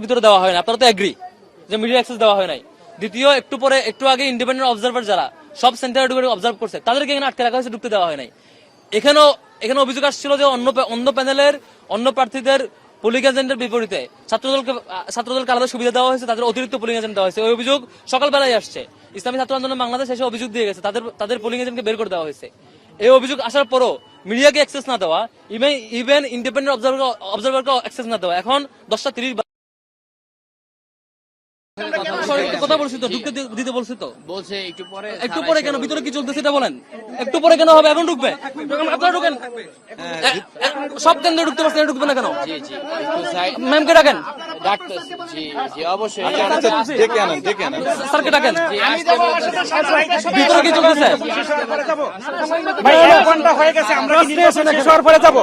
ভিতরে দেওয়া হয় না, আপনারা তো এগ্রি যে মিডিয়া অ্যাক্সেস দেওয়া হয় নাই। দ্বিতীয়, একটু আগে ইন্ডিপেন্ডেন্ট অবজারভার যারা সব সেন্টারে ঢুকে অবজার্ভ করছে তাদেরকে এখানে আটকে রাখা হয়েছে, ঢুকতে দেওয়া হয় নাই। এখানে অভিযোগ আসছিল যে অন্য প্যানেলের অন্য প্রার্থীদের পোলিং এজেন্টের বিপরীতে ছাত্রদলকে আলাদা সুবিধা দেওয়া হয়েছে, তাদের অতিরিক্ত পোলিং এজেন্ট দেওয়া হয়েছে। ওই অভিযোগ সকালবেলায় আসছে। ইসলামী ছাত্র আন্দোলন বাংলাদেশ এসে অভিযোগ দিয়ে গেছে, তাদের পোলিং এজেন্টকে বের করে দেওয়া হয়েছে। এই অভিযোগ আসার পরও মিডিয়াকে অ্যাক্সেস না দেওয়া, ইভেন ইন্ডিপেন্ডেন্ট অবজারভারকে অ্যাক্সেস না দেওয়া। এখন 10:30 কথা বলছি তো, ঢুকতে দিতে বলছি তো, বলছে একটু পরে কেন? ভিতরে কি চলতেছে এটা বলেন। একটু পরে কেন হবে? এখন ঢুকবে, আপনারা ঢুকেন। সব কেন্দ্রে ঢুকতে পারছেন, ঢুকবে না কেন? ম্যামকে ডাকেন, অবশ্যই স্যারকে ডাকেন। ভিতরে কি চলতেছে? ভাই 1 ঘন্টা হয়ে গেছে, আমরা কি নির্বাচন শেষ হওয়ার পরে যাবো?